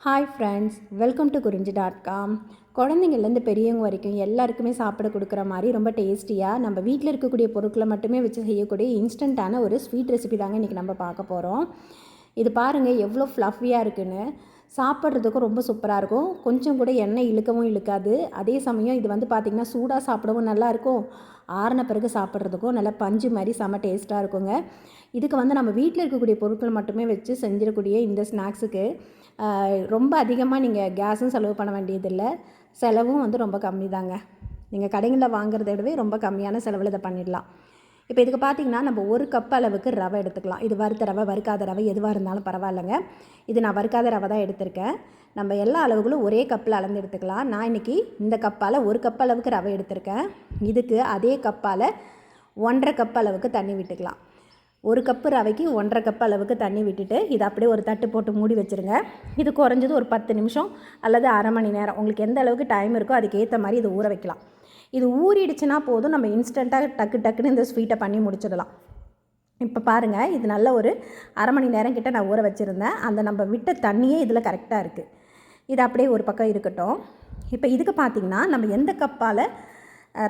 Hi friends, welcome to குறிஞ்சி.com. குழந்தைங்கள்லேருந்து பெரியவங்க வரைக்கும் எல்லாருக்குமே சாப்பிட கொடுக்குற மாதிரி ரொம்ப டேஸ்டியாக நம்ம வீட்டில் இருக்கக்கூடிய பொருட்களை மட்டுமே வச்சு செய்யக்கூடிய இன்ஸ்டண்ட்டான ஒரு ஸ்வீட் ரெசிபி தாங்க இன்றைக்கி நம்ம பார்க்க போகிறோம். இது பாருங்கள் எவ்வளோ ஃப்ளஃபியாக இருக்குன்னு. சாப்பிட்றதுக்கும் ரொம்ப சூப்பராக இருக்கும். கொஞ்சம் கூட எண்ணெய் இழுக்கவும் இழுக்காது. அதே சமயம் இது பார்த்திங்கன்னா சூடாக சாப்பிடவும் நல்லாயிருக்கும். ஆறின பிறகு சாப்பிட்றதுக்கும் நல்லா பஞ்சு மாதிரி செம்ம டேஸ்ட்டாக இருக்குங்க. இதுக்கு நம்ம வீட்டில் இருக்கக்கூடிய பொருட்கள் மட்டுமே வச்சு செஞ்சிடக்கூடிய இந்த ஸ்நாக்ஸுக்கு ரொம்ப அதிகமாக நீங்கள் கேஸும் செலவு பண்ண வேண்டியதில்லை. செலவும் ரொம்ப கம்மி தாங்க. நீங்கள் கடைகளில் வாங்குறத விடவே ரொம்ப கம்மியான செலவில் இதை பண்ணிடலாம். இப்போ இதுக்கு பார்த்திங்கன்னா நம்ம 1 கப் அளவுக்கு ரவை எடுத்துக்கலாம். இது வறுத்த ரவை, வறுக்காத ரவை எதுவாக இருந்தாலும் பரவாயில்லைங்க. இது நான் வறுக்காத ரவை தான் எடுத்திருக்கேன். நம்ம எல்லா அளவுகளும் ஒரே கப்பில் அளந்து எடுத்துக்கலாம். நான் இன்றைக்கி இந்த கப்பால் 1 கப் அளவுக்கு ரவை எடுத்திருக்கேன். இதுக்கு அதே கப்பால் 1.5 கப் அளவுக்கு தண்ணி விட்டுக்கலாம். 1 கப்பு ரவைக்கு 1.5 கப் அளவுக்கு தண்ணி விட்டுட்டு இதை அப்படியே ஒரு தட்டு போட்டு மூடி வச்சுருங்க. இது குறைஞ்சது ஒரு 10 நிமிஷம் அல்லது அரை மணி நேரம், உங்களுக்கு எந்த அளவுக்கு டைம் இருக்கோ அதுக்கேற்ற மாதிரி இதை ஊற வைக்கலாம். இது ஊறிடுச்சுன்னா போதும், நம்ம இன்ஸ்டண்ட்டாக டக்குன்னு இந்த ஸ்வீட்டை பண்ணி முடிச்சிடலாம். இப்போ பாருங்கள், இது நல்ல ஒரு அரை மணி நேரம் கிட்ட நான் ஊற வச்சுருந்தேன். அந்த நம்ம விட்ட தண்ணியே இதில் கரெக்டாக இருக்குது. இது அப்படியே ஒரு பக்கம் இருக்கட்டும். இப்போ இதுக்கு பார்த்திங்கன்னா நம்ம எந்த கப்பால்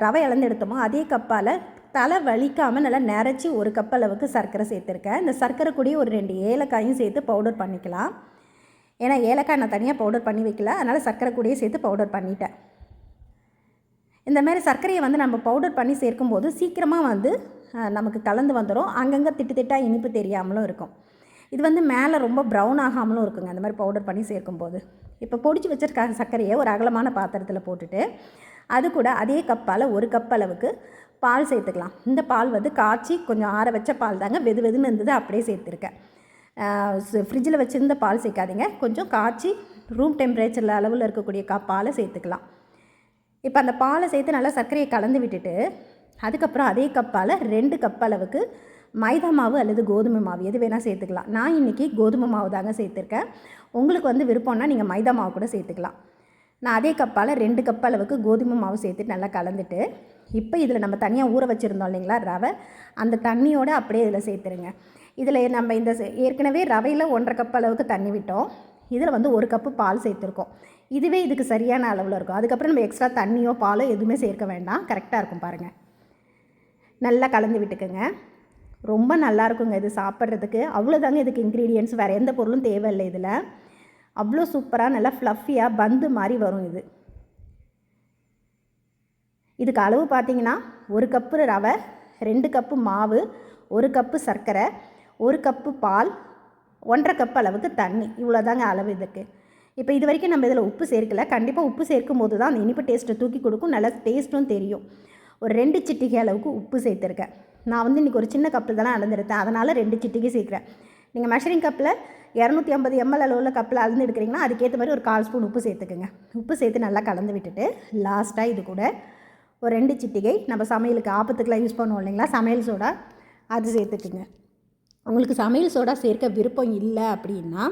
ரவை அளந்து எடுத்தோமோ அதே கப்பால் தலை வலிக்காமல் நல்லா நிறச்சி 1 கப் அளவுக்கு சர்க்கரை சேர்த்துருக்கேன். இந்த சர்க்கரை கூடிய ஒரு 2 ஏலக்காயும் சேர்த்து பவுடர் பண்ணிக்கலாம். ஏன்னா ஏலக்காய் நான் தனியாக பவுடர் பண்ணி வைக்கல, அதனால் சர்க்கரை கூடயே சேர்த்து பவுடர் பண்ணிட்டேன். இந்த மாதிரி சர்க்கரையை நம்ம பவுடர் பண்ணி சேர்க்கும்போது சீக்கிரமாக நமக்கு கலந்து வந்துடும். அங்கங்கே திட்டாக இனிப்பு தெரியாமலும் இருக்கும். இது மேலே ரொம்ப ப்ரௌன் ஆகாமலும் இருக்குங்க அந்த மாதிரி பவுடர் பண்ணி சேர்க்கும்போது. இப்போ பொடிச்சு வச்சிருக்க சர்க்கரையை ஒரு அகலமான பாத்திரத்தில் போட்டுட்டு அது கூட அதே கப்பால் 1 கப் அளவுக்கு பால் சேர்த்துக்கலாம். இந்த பால் காய்ச்சி கொஞ்சம் ஆற வச்ச பால் தாங்க, வெதுன்னு இருந்தது அப்படியே சேர்த்துருக்கேன். ஃப்ரிட்ஜில் வச்சுருந்த பால் சேர்க்காதீங்க, கொஞ்சம் காய்ச்சி ரூம் டெம்பரேச்சரில் அளவில் இருக்கக்கூடிய பாலை சேர்த்துக்கலாம். இப்போ அந்த பாலை சேர்த்து நல்லா சர்க்கரையை கலந்து விட்டுட்டு அதுக்கப்புறம் அதே கப்பால் 2 கப் அளவுக்கு மைதா மாவு அல்லது கோதுமை மாவு எது வேணால் சேர்த்துக்கலாம். நான் இன்றைக்கி கோதுமை மாவு தாங்க சேர்த்துருக்கேன். உங்களுக்கு விருப்பம்னா நீங்கள் மைதா மாவு கூட சேர்த்துக்கலாம். நான் அதே கப்பால் 2 கப் அளவுக்கு கோதுமை மாவு சேர்த்துட்டு நல்லா கலந்துட்டு இப்போ இதில் நம்ம தனியாக ஊற வச்சுருந்தோம் இல்லைங்களா ரவை, அந்த தண்ணியோடு அப்படியே இதில் சேர்த்துருங்க. இதில் நம்ம இந்த ஏற்கனவே ரவையில் 1.5 கப் அளவுக்கு தண்ணி விட்டோம். இதில் 1 கப்பு பால் சேர்த்துருக்கோம். இதுவே இதுக்கு சரியான அளவில் இருக்கும். அதுக்கப்புறம் நம்ம எக்ஸ்ட்ரா தண்ணியோ பாலோ எதுவுமே சேர்க்க வேண்டாம், கரெக்டாக இருக்கும். பாருங்கள், நல்லா கலந்து விட்டுக்குங்க. ரொம்ப நல்லாயிருக்குங்க இது சாப்பிட்றதுக்கு. அவ்வளோதாங்க இதுக்கு இன்க்ரீடியன்ட்ஸ், வேறு எந்த பொருளும் தேவையில்லை. இதில் அவ்வளோ சூப்பராக நல்லா ஃப்ளஃபியாக பந்து மாதிரி வரும். இதுக்கு அளவு பார்த்திங்கன்னா 1 கப்பு ரவை, 2 கப்பு மாவு, 1 கப்பு சர்க்கரை, 1 கப்பு பால், 1.5 கப் அளவுக்கு தண்ணி, இவ்வளோதாங்க அளவு இதுக்கு. இப்போ இது வரைக்கும் நம்ம இதில் உப்பு சேர்க்கல. கண்டிப்பாக உப்பு சேர்க்கும் போது தான் அந்த இனிப்பு டேஸ்ட்டை தூக்கி கொடுக்கும், நல்லா டேஸ்ட்டும் தெரியும். ஒரு 2 சிட்டிகை அளவுக்கு உப்பு சேர்த்துருக்கேன். நான் இன்றைக்கி ஒரு சின்ன கப்பில் தானே அளந்துருத்தேன், அதனால் 2 சிட்டிகை சேர்க்குறேன். நீங்கள் மெஷரிங் கப்பில் 250 ml அளவில் கப்பில் அளந்து எடுக்கிறீங்கன்னா அதுக்கேற்ற மாதிரி ஒரு 1/4 ஸ்பூன் உப்பு சேர்த்துக்குங்க. உப்பு சேர்த்து நல்லா கலந்து விட்டுட்டு லாஸ்ட்டாக இது கூட ஒரு 2 சிட்டிகை நம்ம சமையலுக்கு ஆப்பத்துக்கெலாம் யூஸ் பண்ணுவோம் இல்லைங்களா, சமையல் சோடா, அது சேர்த்துக்குங்க. உங்களுக்கு சமையல் சோடா சேர்க்க விருப்பம் இல்லை அப்படின்னா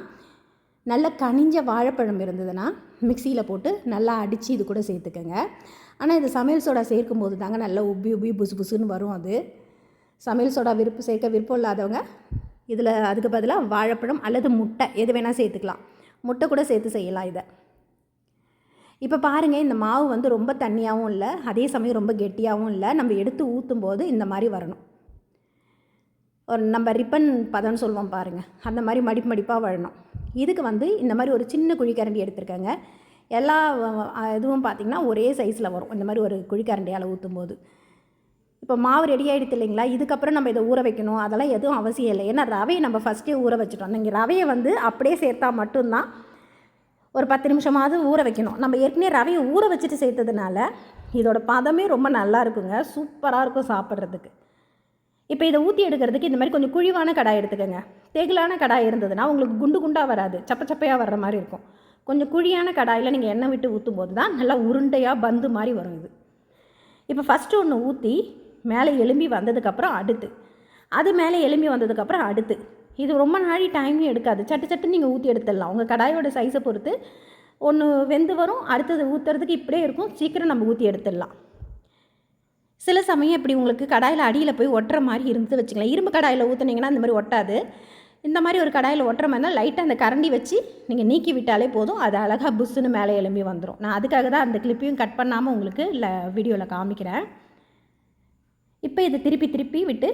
நல்ல கனிஞ்ச வாழைப்பழம் இருந்ததுன்னா மிக்சியில் போட்டு நல்லா அடித்து இது கூட சேர்த்துக்கங்க. ஆனால் இது சமையல் சோடா சேர்க்கும் போது தாங்க நல்லா உப்பி புசு புசுன்னு வரும். அது சமையல் சோடா சேர்க்க விருப்பம் இல்லாதவங்க இதில் அதுக்கு பதிலாக வாழைப்பழம் அல்லது முட்டை எது வேணால் சேர்த்துக்கலாம். முட்டை கூட சேர்த்து செய்யலாம் இதை. இப்போ பாருங்கள், இந்த மாவு ரொம்ப தண்ணியாகவும் இல்லை, அதே சமயம் ரொம்ப கெட்டியாகவும் இல்லை. நம்ம எடுத்து ஊற்றும் போது இந்த மாதிரி வரணும். ஒரு நம்ம ரிப்பன் பதம்னு சொல்லுவோம் பாருங்கள், அந்த மாதிரி மடிப்பாக வரணும். இதுக்கு இந்த மாதிரி ஒரு சின்ன குழிக்கரண்டி எடுத்துருக்கேங்க. எல்லா இதுவும் பார்த்திங்கன்னா ஒரே சைஸில் வரும் இந்த மாதிரி ஒரு குழிக்கரண்டியால் ஊற்றும் போது. இப்போ மாவு ரெடி ஆகிடுது இல்லைங்களா, இதுக்கப்புறம் நம்ம இதை ஊற வைக்கணும் அதெல்லாம் எதுவும் அவசியம் இல்லை. ஏன்னா ரவையை நம்ம ஃபஸ்ட்டே ஊற வச்சுட்டோம். நீங்கள் ரவையை அப்படியே சேர்த்தா மட்டும்தான் ஒரு 10 நிமிஷமாவது ஊற வைக்கணும். நம்ம ஏற்கனவே ரவையை ஊற வச்சுட்டு சேர்த்ததுனால இதோட பதமே ரொம்ப நல்லா இருக்குங்க, சூப்பராக இருக்கும் சாப்பிட்றதுக்கு. இப்போ இதை ஊற்றி எடுக்கிறதுக்கு இந்த மாதிரி கொஞ்சம் குழிவான கடாய் எடுத்துக்கோங்க. தேகிலான கடாய் இருந்ததுன்னா உங்களுக்கு குண்டாக வராது, சப்பையாக வர்ற மாதிரி இருக்கும். கொஞ்சம் குழியான கடாயில் நீங்கள் எண்ணெய் விட்டு ஊற்றும் போது தான் நல்லா உருண்டையாக பந்து மாதிரி வரும் இது. இப்போ ஃபஸ்ட்டு ஒன்று ஊற்றி மேலே எலும்பி வந்ததுக்கப்புறம் அடுத்து, அது மேலே எலும்பி வந்ததுக்கப்புறம் அடுத்து. இது ரொம்ப நாளை டைமும் எடுக்காது, சட்டு நீங்கள் ஊற்றி எடுத்துடலாம். உங்கள் கடாயோட சைஸை பொறுத்து ஒன்று வெந்து வரும், அடுத்தது ஊற்றுறதுக்கு இப்படியே இருக்கும், சீக்கிரம் நம்ம ஊற்றி எடுத்துடலாம். சில சமயம் இப்படி உங்களுக்கு கடாயில் அடியில் போய் ஒட்டுற மாதிரி இருந்து வச்சுக்கலாம். இரும்பு கடாயில் ஊற்றுனீங்கன்னா இந்த மாதிரி ஒட்டாது. இந்த மாதிரி ஒரு கடாயில் ஒட்டுற மாதிரி இருந்தால் லைட்டாக அந்த கரண்டி வச்சு நீங்கள் நீக்கி விட்டாலே போதும், அது அழகாக புஷ்ஷுன்னு மேலே எழும்பி வந்துடும். நான் அதுக்காக தான் அந்த கிளிப்பையும் கட் பண்ணாமல் உங்களுக்கு வீடியோவில் காமிக்கிறேன். இப்போ இதை திருப்பி விட்டு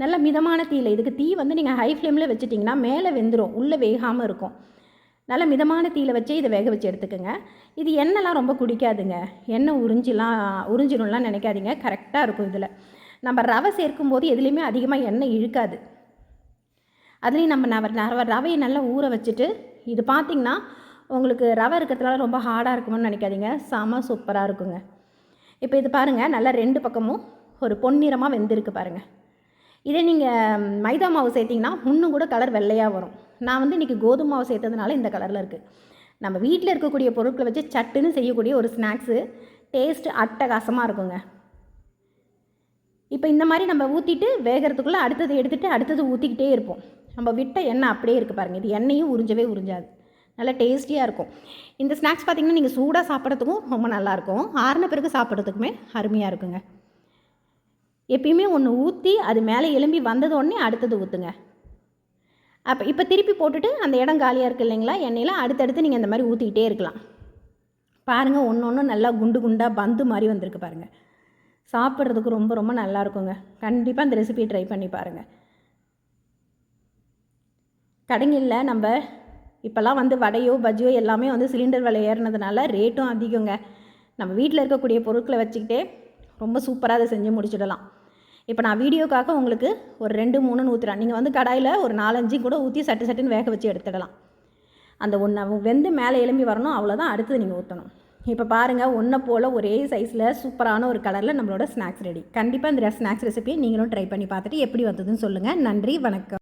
நல்ல மிதமான தீயில், இதுக்கு தீ வந்து நீங்கள் ஹை ஃப்ளேமில் வச்சுட்டிங்கன்னா மேலே வெந்துடும், உள்ளே வேகாமல் இருக்கும். நல்ல மிதமான தீயில் வச்சே இதை வேக வச்சு எடுத்துக்கோங்க. இது எண்ணெய்லாம் ரொம்ப குடிக்காதுங்க, எண்ணெய் உறிஞ்சிடும்லாம் நினைக்காதீங்க, கரெக்டாக இருக்கும். இதில் நம்ம ரவை சேர்க்கும்போது எதுலேயுமே அதிகமாக எண்ணெய் இழுக்காது. அதுலேயும் நம்ம ரவையை நல்லா ஊற வச்சுட்டு, இது பார்த்திங்கன்னா உங்களுக்கு ரவை இருக்கிறதுனால ரொம்ப ஹார்டாக இருக்குமோன்னு நினைக்காதீங்க, செம சூப்பராக இருக்குங்க. இப்போ இது பாருங்கள், நல்லா 2 பக்கமும் ஒரு பொன்னிறமாக வெந்திருக்கு பாருங்கள். இதே நீங்கள் மைதா மாவு சேர்த்திங்கன்னா இன்னும் கூட கலர் வெள்ளையாக வரும். நான் வந்து இன்றைக்கி கோதுமை மாவு சேர்த்ததுனால இந்த கலரில் இருக்குது. நம்ம வீட்டில் இருக்கக்கூடிய பொருட்களை வச்சு சட்டுன்னு செய்யக்கூடிய ஒரு ஸ்நாக்ஸு, டேஸ்ட்டு அட்டகாசமாக இருக்குங்க. இப்போ இந்த மாதிரி நம்ம ஊற்றிட்டு வேகிறதுக்குள்ளே அடுத்தது எடுத்துகிட்டு அடுத்தது ஊற்றிக்கிட்டே இருப்போம். நம்ம விட்ட எண்ணெய் அப்படியே இருக்குது பாருங்கள், இது எண்ணெயும் உறிஞ்சாது, நல்லா டேஸ்டியாக இருக்கும். இந்த ஸ்நாக்ஸ் பார்த்திங்கன்னா நீங்கள் சூடாக சாப்பிட்றதுக்கும் ரொம்ப நல்லாயிருக்கும், ஆறின பிறகு சாப்பிட்றதுக்குமே அருமையாக இருக்குங்க. எப்பயுமே ஒன்று ஊற்றி அது மேலே எலும்பி வந்தது உடனே அடுத்தது ஊற்றுங்க. இப்போ திருப்பி போட்டுட்டு அந்த இடம் காலியாக இருக்குது இல்லைங்களா, எண்ணெயில் அடுத்தடுத்து நீங்கள் இந்த மாதிரி ஊற்றிக்கிட்டே இருக்கலாம். பாருங்கள், ஒன்று நல்லா குண்டாக பந்து மாதிரி வந்திருக்கு பாருங்கள். சாப்பிட்றதுக்கு ரொம்ப ரொம்ப நல்லா இருக்குங்க. கண்டிப்பாக இந்த ரெசிபியை ட்ரை பண்ணி பாருங்கள். கடைங்களில் நம்ம இப்போல்லாம் வந்து வடையோ பஜ்ஜியோ எல்லாமே வந்து சிலிண்டர் விலை ஏறினதுனால ரேட்டும் அதிகங்க. நம்ம வீட்டில் இருக்கக்கூடிய பொருட்களை வச்சுக்கிட்டே ரொம்ப சூப்பராக அதை செஞ்சு முடிச்சிடலாம். இப்போ நான் வீடியோக்காக உங்களுக்கு ஒரு 2-3 ஊற்றுறேன். நீங்கள் வந்து கடாயில் ஒரு 4-5 கூட ஊற்றி சட்டுன்னு வேக வச்சு எடுத்துடலாம். அந்த ஒன்று வெந்து மேலே எலும்பி வரணும், அவ்வளோதான். அடுத்தது நீங்கள் ஊற்றணும். இப்போ பாருங்கள், ஒன்றை போல் ஒரே சைஸில் சூப்பரான ஒரு கலரில் நம்மளோட ஸ்நாக்ஸ் ரெடி. கண்டிப்பாக இந்த ஸ்நாக்ஸ் ரெசிபியை நீங்களும் ட்ரை பண்ணி பார்த்துட்டு எப்படி வந்ததுன்னு சொல்லுங்கள். நன்றி, வணக்கம்.